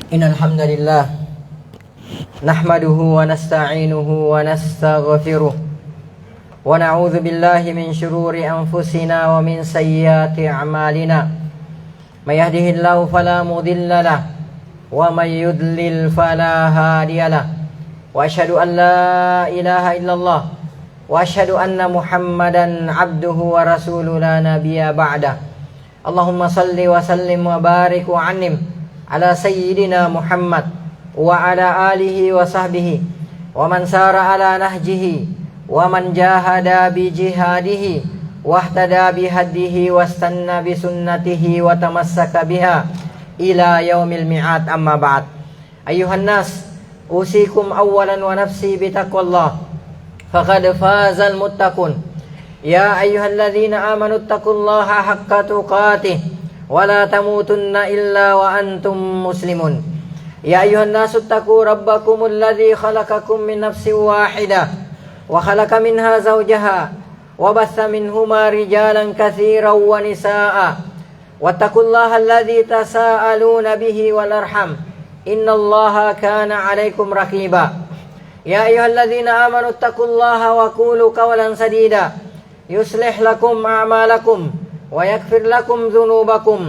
Innal hamdalillah nahmaduhu wa nasta'inuhu wa nastaghfiruh wa na'udzu billahi min shururi anfusina wa min sayyiati a'malina. May yahdihillahu fala mudilla lahu wa may yudlil fala hadiya lahu. Wa asyhadu an la ilaha illallah wa asyhadu anna Muhammadan abduhu wa rasuluhu la nabiyya ba'da. Allahumma salli wa sallim wa barik wa an'im ala sayyidina Muhammad wa ala alihi wa sahbihi wa man sara ala nahjihi wa man jahada bi jihadihi wa ihtada bi hadihi wa istanna bi sunnatihi wa tamassaka biha ila yaumil mi'ad. Amma ba'd. Ayuhan nas, usikum awwalan wa nafsi bi taqwallah faqad fazal muttaqun. Ya ayyuhalladzina amanu taqullaha haqqa tuqatih ولا تموتن إلا وأنتم مسلمون. يا أيها الناس اتقوا ربكم الذي خلقكم من نفس واحدة وخلق منها زوجها وبث منهما رجالا كثيرا ونساء واتقوا الله الذي تساءلون به والأرحم إن الله كان عليكم رقيبا. يا أيها الذين آمنوا اتقوا الله وقولوا قولا سديدا يصلح لكم أعمالكم ويغفر لكم ذنوبكم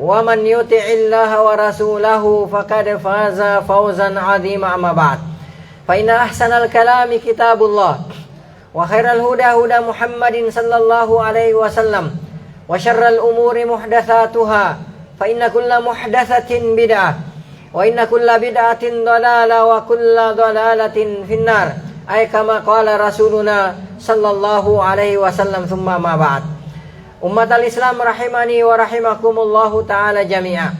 ومن يطع الله ورسوله فقد فاز فوزا عظيما. أما بعد فإن أحسن الكلام كتاب الله وخير الهدى هدى محمد صلى الله عليه وسلم وشر الأمور محدثاتها فإن كل محدثة بدعة وإن كل بدعة ضلالة وكل ضلالة في النار أي كما قال رسولنا صلى الله عليه وسلم. ثم ما بعد. Umat al-Islam rahimani wa rahimakumullahu ta'ala jami'a.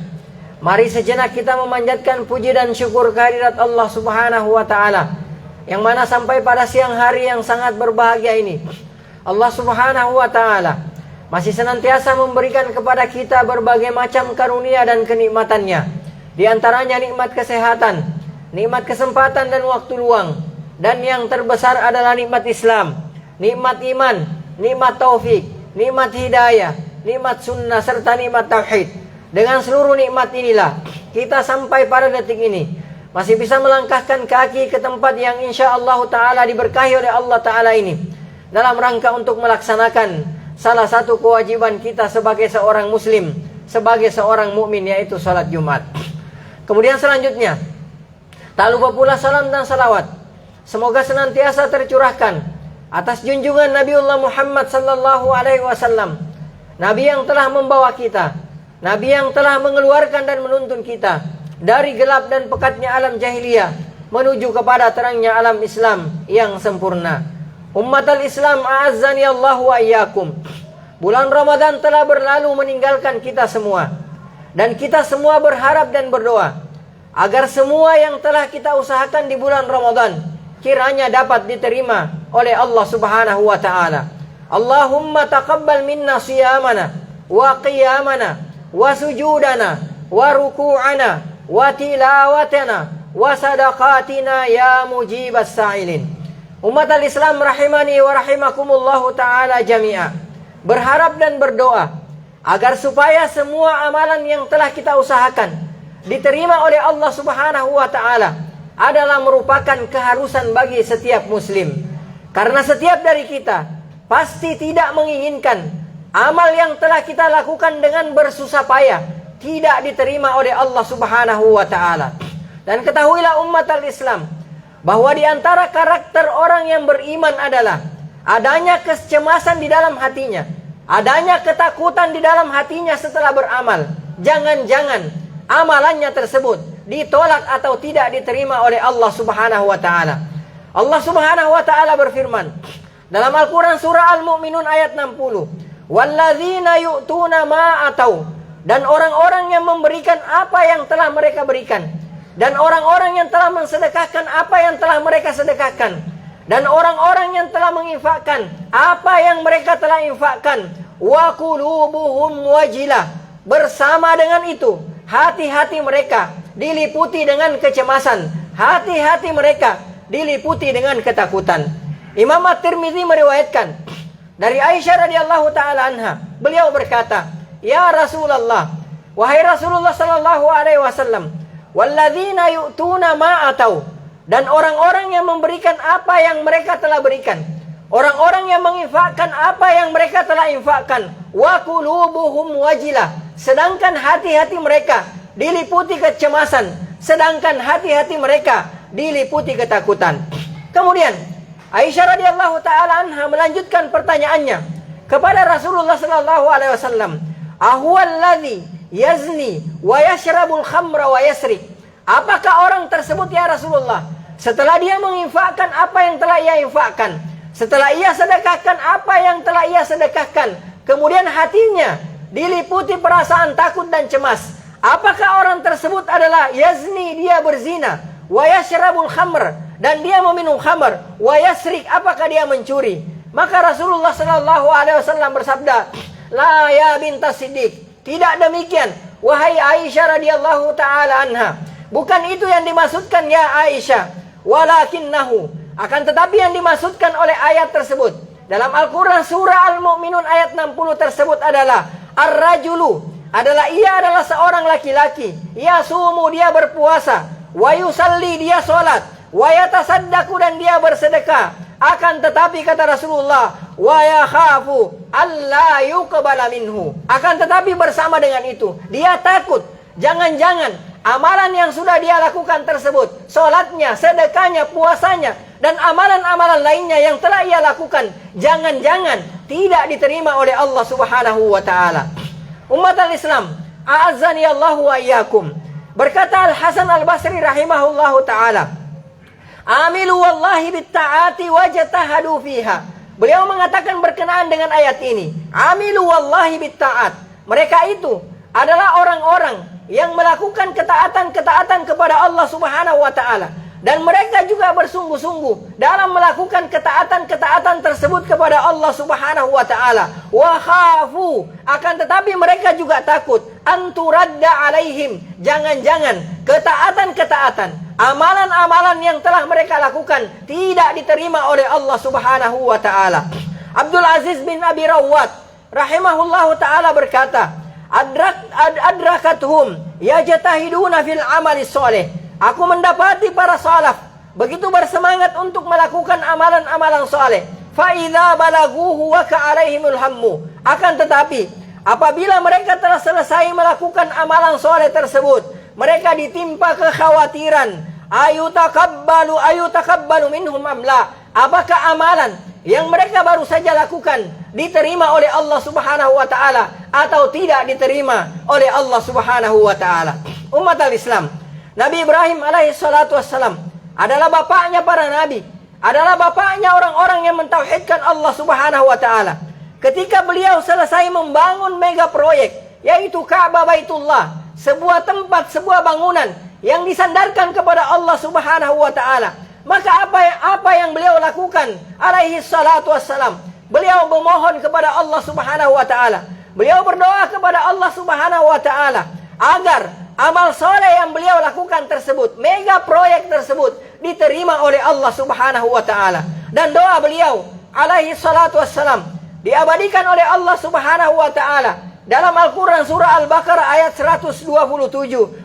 Mari sejenak kita memanjatkan puji dan syukur kehadirat Allah subhanahu wa ta'ala, yang mana sampai pada siang hari yang sangat berbahagia ini, Allah subhanahu wa ta'ala masih senantiasa memberikan kepada kita berbagai macam karunia dan kenikmatannya. Di antaranya nikmat kesehatan, nikmat kesempatan dan waktu luang. Dan yang terbesar adalah nikmat Islam, nikmat iman, nikmat taufik, nikmat hidayah, nikmat sunnah, serta nikmat tauhid. Dengan seluruh nikmat inilah kita sampai pada detik ini masih bisa melangkahkan kaki ke tempat yang insya-Allah ta'ala diberkahi oleh Allah ta'ala ini, dalam rangka untuk melaksanakan salah satu kewajiban kita sebagai seorang muslim, sebagai seorang mukmin, yaitu salat Jumat. Kemudian selanjutnya, tak lupa pula salam dan salawat semoga senantiasa tercurahkan atas junjungan Nabiullah Muhammad sallallahu alaihi wasallam, Nabi yang telah membawa kita, Nabi yang telah mengeluarkan dan menuntun kita dari gelap dan pekatnya alam jahiliyah menuju kepada terangnya alam Islam yang sempurna. Ummat al-Islam a'azzani Allah wa iyyakum. Bulan Ramadan telah berlalu meninggalkan kita semua, dan kita semua berharap dan berdoa agar semua yang telah kita usahakan di bulan Ramadan kiranya dapat diterima oleh Allah subhanahu wa ta'ala. Allahumma taqabbal minna siyamana wa qiyamana wa sujudana wa ruku'ana wa tilawatana wa sadaqatina ya mujibas sa'ilin. Umat al-Islam rahimani wa rahimakumullahu ta'ala jami'a, berharap dan berdoa agar supaya semua amalan yang telah kita usahakan diterima oleh Allah subhanahu wa ta'ala adalah merupakan keharusan bagi setiap muslim. Karena setiap dari kita pasti tidak menginginkan amal yang telah kita lakukan dengan bersusah payah tidak diterima oleh Allah subhanahu wa ta'ala. Dan ketahuilah umat al-Islam bahwa di antara karakter orang yang beriman adalah adanya kecemasan di dalam hatinya, adanya ketakutan di dalam hatinya setelah beramal. Jangan-jangan amalannya tersebut ditolak atau tidak diterima oleh Allah subhanahu wa ta'ala. Allah subhanahu wa ta'ala berfirman dalam Al-Quran surah Al-Mu'minun ayat 60, walladzina yu'tuna ma atau, dan orang-orang yang memberikan apa yang telah mereka berikan, dan orang-orang yang telah mensedekahkan apa yang telah mereka sedekahkan, dan orang-orang yang telah menginfakkan apa yang mereka telah infakkan, wa qulubuhum wajilah, bersama dengan itu hati-hati mereka diliputi dengan kecemasan, hati-hati mereka diliputi dengan ketakutan. Imam At-Tirmidzi meriwayatkan dari Aisyah radhiyallahu taala anha, beliau berkata, "Ya Rasulullah, wahai Rasulullah sallallahu alaihi wasallam, Walladzina yu'tuna ma atau, dan orang-orang yang memberikan apa yang mereka telah berikan. Orang-orang yang menginfakkan apa yang mereka telah infakkan. Wa qulubuhum wajilah, sedangkan hati-hati mereka diliputi kecemasan, sedangkan hati-hati mereka diliputi ketakutan. Kemudian Aisyah radhiyallahu taala anha melanjutkan pertanyaannya kepada Rasulullah sallallahu alaihi wasallam, "Ahwallazi yazni wa yashrabul khamra wa yasrik?" Apakah orang tersebut ya Rasulullah, setelah dia menginfakkan apa yang telah ia infakkan, setelah ia sedekahkan apa yang telah ia sedekahkan, kemudian hatinya diliputi perasaan takut dan cemas, apakah orang tersebut adalah yazni, dia berzina, wa yashrabul khamr, dan dia meminum khamr, wa yasrik, apakah dia mencuri? Maka Rasulullah sallallahu alaihi wasallam bersabda, "La ya bintas Siddiq, tidak demikian wahai Aisyah radhiyallahu taala anha. Bukan itu yang dimaksudkan ya Aisyah. Walakinnahu, akan tetapi yang dimaksudkan oleh ayat tersebut dalam Al-Quran surah Al-Mu'minun ayat 60 tersebut adalah ar-rajulu, adalah ia adalah seorang laki-laki, yasumu, dia berpuasa, wa yusalli, dia sholat, wa yatasaddaqu, dan dia bersedekah. Akan tetapi kata Rasulullah, wa yakhafu alla yuqbala minhu, akan tetapi bersama dengan itu dia takut, jangan-jangan amalan yang sudah dia lakukan tersebut, sholatnya, sedekahnya, puasanya, dan amalan-amalan lainnya yang telah ia lakukan, jangan-jangan tidak diterima oleh Allah subhanahu wa ta'ala. Umat al-Islam, a'azzani Allahu wa iyyakum. Berkata Al-Hasan al-Basri rahimahullahu ta'ala, "Amilu wallahi bitta'ati wajtahadu fiha." Beliau mengatakan berkenaan dengan ayat ini, "Amilu wallahi bitta'at." Mereka itu adalah orang-orang yang melakukan ketaatan-ketaatan kepada Allah subhanahu wa ta'ala, dan mereka juga bersungguh-sungguh dalam melakukan ketaatan-ketaatan tersebut kepada Allah subhanahu wa ta'ala. Wa khafu, akan tetapi mereka juga takut, anturadda alaihim, jangan-jangan ketaatan-ketaatan, amalan-amalan yang telah mereka lakukan tidak diterima oleh Allah subhanahu wa ta'ala. Abdul Aziz bin Abi Rawat rahimahullahu ta'ala berkata, adrakathum yajtahiduna fil amali sholih. Aku mendapati para salaf begitu bersemangat untuk melakukan amalan-amalan saleh. Fa idza balaguhu wa ka'alaihimul hammu. Akan tetapi apabila mereka telah selesai melakukan amalan saleh tersebut, mereka ditimpa kekhawatiran, ayutakabbalu minhum amla. Apakah amalan yang mereka baru saja lakukan diterima oleh Allah subhanahu wa ta'ala atau tidak diterima oleh Allah subhanahu wa ta'ala? Umat al-Islam, Nabi Ibrahim alaihi salatu wassalam adalah bapaknya para nabi, adalah bapaknya orang-orang yang mentauhidkan Allah subhanahu wa ta'ala. Ketika beliau selesai membangun mega proyek, yaitu Ka'bah Baitullah, sebuah tempat, sebuah bangunan yang disandarkan kepada Allah subhanahu wa ta'ala, maka apa yang beliau lakukan alaihi salatu wassalam? Beliau memohon kepada Allah subhanahu wa ta'ala, beliau berdoa kepada Allah subhanahu wa ta'ala agar amal soleh yang beliau lakukan tersebut, mega proyek tersebut, diterima oleh Allah subhanahu wa ta'ala. Dan doa beliau alaihi salatu wassalam diabadikan oleh Allah subhanahu wa ta'ala dalam Al-Quran surah Al-Baqarah ayat 127.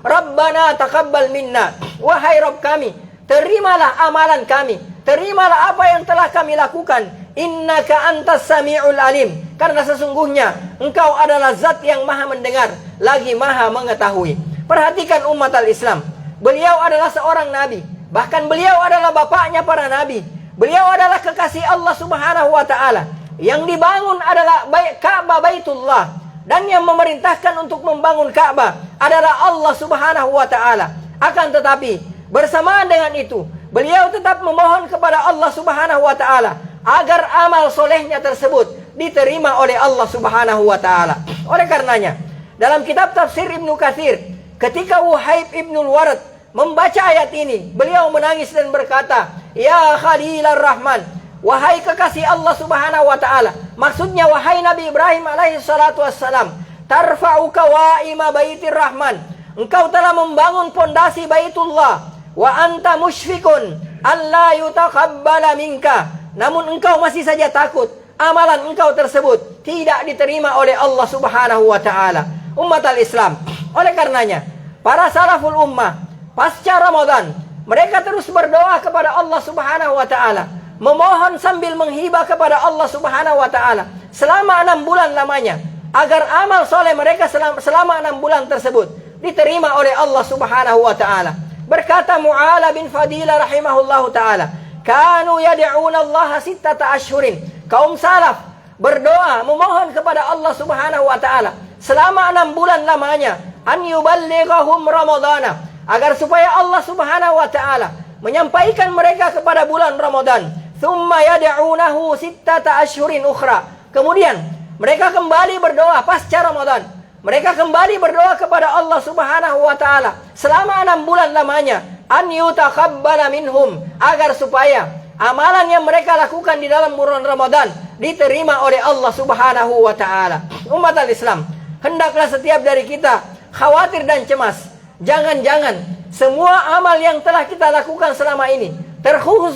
Rabbana taqabbal minna, wahai Rabb kami, terimalah amalan kami, terimalah apa yang telah kami lakukan. Innaka antas sami'ul alim, karena sesungguhnya engkau adalah zat yang maha mendengar lagi maha mengetahui. Perhatikan umat al-Islam, beliau adalah seorang nabi, bahkan beliau adalah bapaknya para nabi. Beliau adalah kekasih Allah subhanahu wa ta'ala. Yang dibangun adalah Ka'bah Baitullah, dan yang memerintahkan untuk membangun Ka'bah adalah Allah subhanahu wa ta'ala. Akan tetapi bersamaan dengan itu, beliau tetap memohon kepada Allah subhanahu wa ta'ala agar amal solehnya tersebut diterima oleh Allah subhanahu wa ta'ala. Oleh karenanya, dalam kitab tafsir Ibnu Katsir, ketika Wuhaib Ibnul Warad membaca ayat ini, beliau menangis dan berkata, "Ya Khalilar Rahman," wahai kekasih Allah subhanahu wa ta'ala, maksudnya wahai Nabi Ibrahim alaihi salatu wassalam, "Tarfa'u kawaima baitir Rahman," engkau telah membangun pondasi Baitullah, "wa anta musyfikun alla yutaqabbala minka," namun engkau masih saja takut amalan engkau tersebut tidak diterima oleh Allah subhanahu wa ta'ala. Umat al-Islam, oleh karenanya para salaful ummah, pasca Ramadan, mereka terus berdoa kepada Allah Subhanahu wa taala, memohon sambil menghibah kepada Allah Subhanahu wa taala selama 6 bulan lamanya, agar amal soleh mereka selama 6 bulan tersebut diterima oleh Allah Subhanahu wa taala. Berkata Mu'ala bin Fadilah rahimahullahu taala, kanu yad'una Allah 6 ashhurin. Kaum salaf berdoa memohon kepada Allah Subhanahu wa taala selama 6 bulan lamanya, an yuballighahum ramadana, agar supaya Allah Subhanahu wa taala menyampaikan mereka kepada bulan Ramadan. Thumma yad'unahu 6 ashhurin ukhra. Kemudian mereka kembali berdoa pasca Ramadan. Mereka kembali berdoa kepada Allah Subhanahu wa taala selama 6 bulan lamanya, an yutaqabbala minhum, agar supaya amalan yang mereka lakukan di dalam bulan Ramadan diterima oleh Allah Subhanahu wa taala. Umat al-Islam, hendaklah setiap dari kita khawatir dan cemas. Jangan-jangan semua amal yang telah kita lakukan selama ini,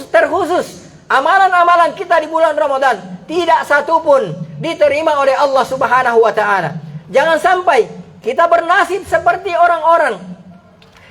terkhusus amalan-amalan kita di bulan Ramadan, tidak satu pun diterima oleh Allah Subhanahu wa taala. Jangan sampai kita bernasib seperti orang-orang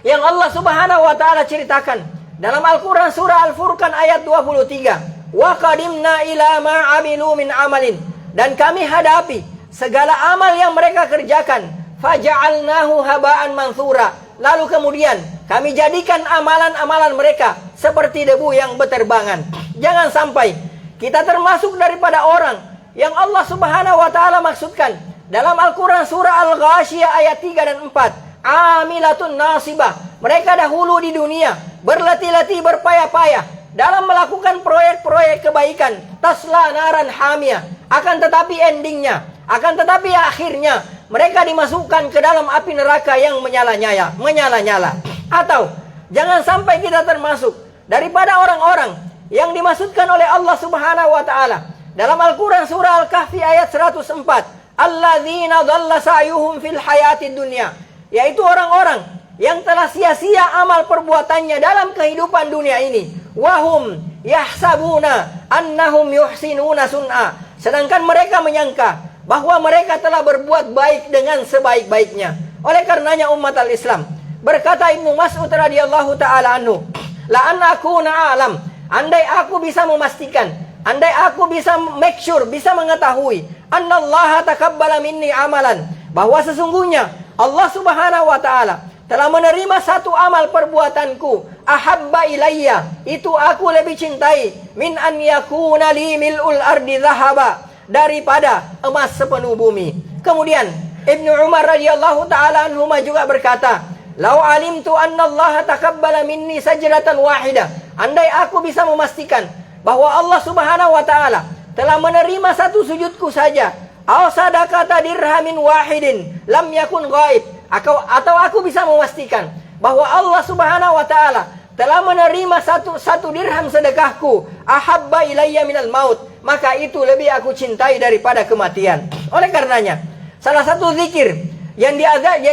yang Allah Subhanahu wa taala ceritakan dalam Al-Qur'an surah Al-Furqan ayat 23. Wa qadimna ila ma 'amilu min amalin, dan kami hadapi segala amal yang mereka kerjakan, faja'alnahu haba'an mansura, lalu kemudian kami jadikan amalan-amalan mereka seperti debu yang berterbangan. Jangan sampai kita termasuk daripada orang yang Allah Subhanahu wa taala maksudkan dalam Al-Quran surah Al-Ghashiyah ayat 3 dan 4. Amilatun nasibah. Mereka dahulu di dunia berletih-letih, berpayah-payah dalam melakukan proyek-proyek kebaikan. Tasla naran hamiyah. Akan tetapi endingnya, akan tetapi akhirnya mereka dimasukkan ke dalam api neraka yang menyala-nyala. Atau jangan sampai kita termasuk daripada orang-orang yang dimaksudkan oleh Allah Subhanahu wa taala dalam Al-Quran surah Al-Kahfi ayat 104. Alladzina dhalla sa'yuhum fil hayatid dunya, yaitu orang-orang yang telah sia-sia amal perbuatannya dalam kehidupan dunia ini. Wahum yahsabuna annahum yuhsinuna sun'a, sedangkan mereka menyangka bahwa mereka telah berbuat baik dengan sebaik-baiknya. Oleh karenanya umat al-Islam, berkata Ibnu Mas'ud radhiyallahu taala anhu, la an akuna alam, andai aku bisa memastikan, andai aku bisa make sure, bisa mengetahui annallaha taqabbala minni amalan, bahwa sesungguhnya Allah Subhanahu wa taala telah menerima satu amal perbuatanku, ahabba ilayya, itu aku lebih cintai, min an yakuna li mil'ul ardi dhahaba, daripada emas sepenuh bumi. Kemudian Ibnu Umar radhiyallahu taala anhuma juga berkata, lau alimtu annallaha taqabbala minni sajdatan wahidah, andai aku bisa memastikan bahwa Allah Subhanahu wa taala telah menerima satu sujudku saja, aw sadaqata dirhamin wahidin lam yakun ghaib, atau aku bisa memastikan bahwa Allah Subhanahu wa taala telah menerima satu dirham sedekahku, ahabba ilayya minal maut, maka itu lebih aku cintai daripada kematian. Oleh karenanya, salah satu zikir yang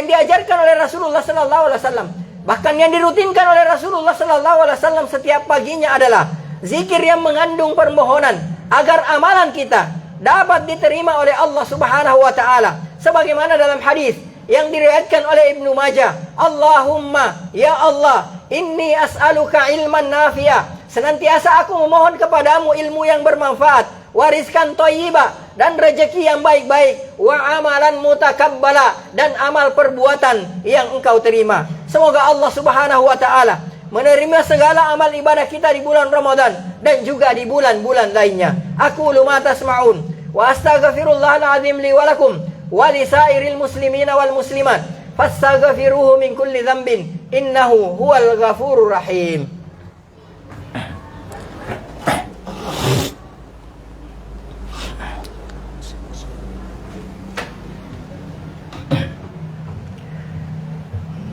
diajarkan oleh Rasulullah sallallahu alaihi wasallam, bahkan yang dirutinkan oleh Rasulullah sallallahu alaihi wasallam setiap paginya adalah zikir yang mengandung permohonan agar amalan kita dapat diterima oleh Allah Subhanahu wa taala, sebagaimana dalam hadis yang diriwayatkan oleh Ibnu Majah, Allahumma ya Allah, inni as'aluka ilman nafi'a, senantiasa aku memohon kepadamu ilmu yang bermanfaat, wariskan thayyiba, dan rezeki yang baik-baik, wa amalan mutakabbala, dan amal perbuatan yang engkau terima. Semoga Allah Subhanahu wa taala menerima segala amal ibadah kita di bulan Ramadan dan juga di bulan-bulan lainnya. Aku ma tasma'un wa astaghfirullahal azim li wa lakum wa lisairil muslimina wal muslimat fastaghfiruhu min kulli dhanbin innahu huwal ghafurur rahim.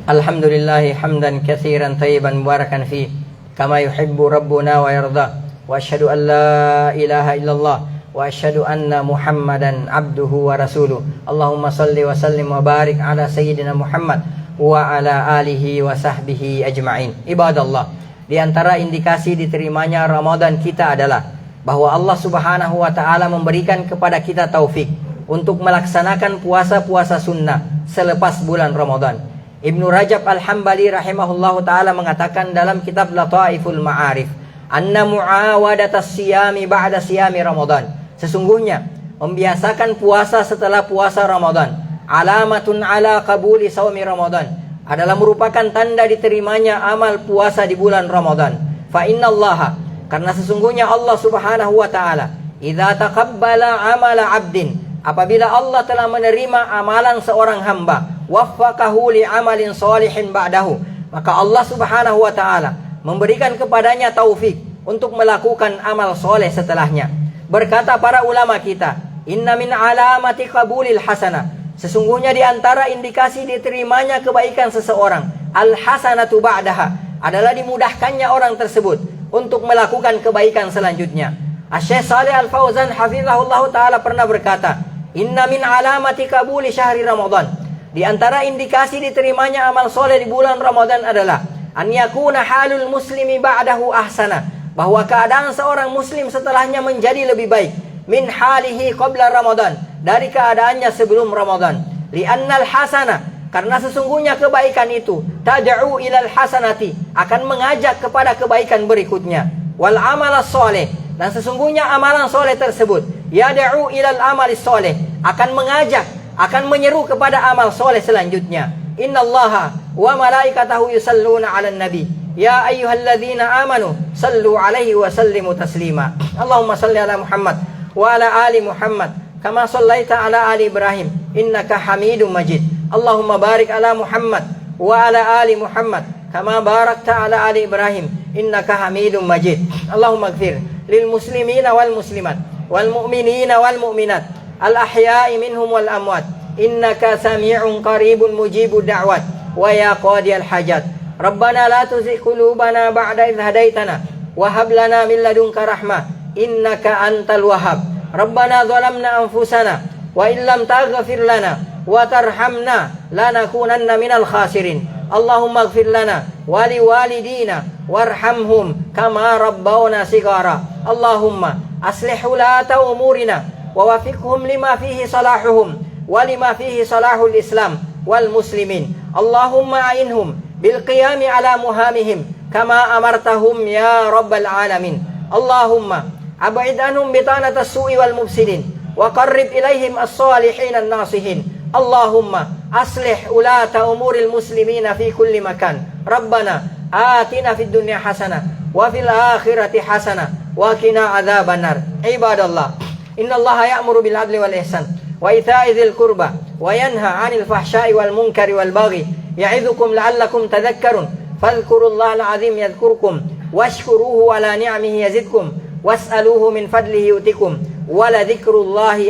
Alhamdulillahi hamdan katsiran thayyiban mubarakan fi kama yuhibbu rabbuna wa yarda, wa asyhadu an la ilaha illallah wa asyhadu anna Muhammadan abduhu wa rasuluh. Allahumma salli wa sallim wa barik ala sayyidina Muhammad wa ala alihi wa sahbihi ajma'in. Ibadallah, di antara indikasi diterimanya Ramadan kita adalah bahwa Allah Subhanahu wa taala memberikan kepada kita taufik untuk melaksanakan puasa-puasa sunnah selepas bulan Ramadan. Ibnu Rajab Al-Hambali rahimahullahu ta'ala mengatakan dalam kitab Lataiful Ma'arif, anna mu'awadatas siyami ba'da siyami Ramadan. Sesungguhnya membiasakan puasa setelah puasa Ramadan, alamatun ala qabuli saumi Ramadan, adalah merupakan tanda diterimanya amal puasa di bulan Ramadan. Fa innallaha, karena sesungguhnya Allah Subhanahu wa ta'ala, idza taqabbala amala 'abdin, apabila Allah telah menerima amalan seorang hamba, waffaqahu li amalin salihin ba'dahu, maka Allah Subhanahu wa ta'ala memberikan kepadanya taufik untuk melakukan amal soleh setelahnya. Berkata para ulama kita, inna min alamati qabulil hasanah, sesungguhnya di antara indikasi diterimanya kebaikan seseorang, al hasanatu ba'daha, adalah dimudahkannya orang tersebut untuk melakukan kebaikan selanjutnya. Asy-Syaikh Shalih Al-Fauzan hafizahullah ta'ala pernah berkata, inna min alamati qabuli syahri Ramadan, di antara indikasi diterimanya amal soleh di bulan Ramadan adalah an yakuna halul muslimi ba'dahu ahsana, bahwa keadaan seorang muslim setelahnya menjadi lebih baik, min halihi qabla Ramadan, dari keadaannya sebelum Ramadan. Li'annal hasana, karena sesungguhnya kebaikan itu tad'u ilal hasanati, akan mengajak kepada kebaikan berikutnya. Wal amalas soleh, dan sesungguhnya amalan soleh tersebut yad'u ilal amalis soleh, akan mengajak, akan menyeru kepada amal soleh selanjutnya. Innallaha wa malaikatahu yusalluna 'alan nabi ya ayyuhalladzina amanu sallu 'alaihi wa sallimu taslima. Allahumma salli ala Muhammad wa ala ali Muhammad kama shallaita ala ali Ibrahim innaka Hamidum Majid. Allahumma barik ala Muhammad wa ala ali Muhammad kama barakta ala ali Ibrahim innaka Hamidum Majid. Allahumma ighfir lil muslimina wal muslimat wal mu'minina wal mu'minat al ahya'i minhum wal amwat innaka sami'un qaribun mujibud da'wat wa ya qadiyal hajat. Rabbana la tuzigh qulubana ba'da idh hadaitana wa hab lana min ladunka rahmah innaka antal wahhab. Rabbana zalamna anfusana wa illam taghfir lana wa tarhamna lanakunanna minal khasirin. Allahumma ighfir lana wa liwalidina warhamhum kama rabbawna sigara. Allahumma aslih ulata umurina wa wafiqhum lima fihi salahuhum wa lima fihi salahul Islam wal muslimin. Allahumma a'inhum bil qiyami ala muhamihim kama amartahum ya rabbal alamin. Allahumma ab'id anhum bitanatas su'i wal mufsidin wa qarrib ilaihim as-salihin an-nasihin. Allahumma aslih ulata umuril muslimina fi kulli makan. Rabbana atina fid dunya hasanah wa fil akhirati hasanah wa qina adzabannar. Ibadallah, innallaha ya'muru bil adli wal ihsan wa ita'i dzil qurba wa yanha 'anil fahsya'i wal munkari wal baghi ya'idzukum la'allakum tadhakkarun. Fadhkurullahal 'azim yadhkurkum washkuruhu 'ala ni'amihi yazidkum was'aluhu min fadlihi yu'tikum wala dzikrullahi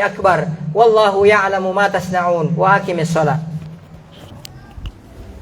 akbar wallahu ya'lamu ma tasna'un. Wa aqimis shalah.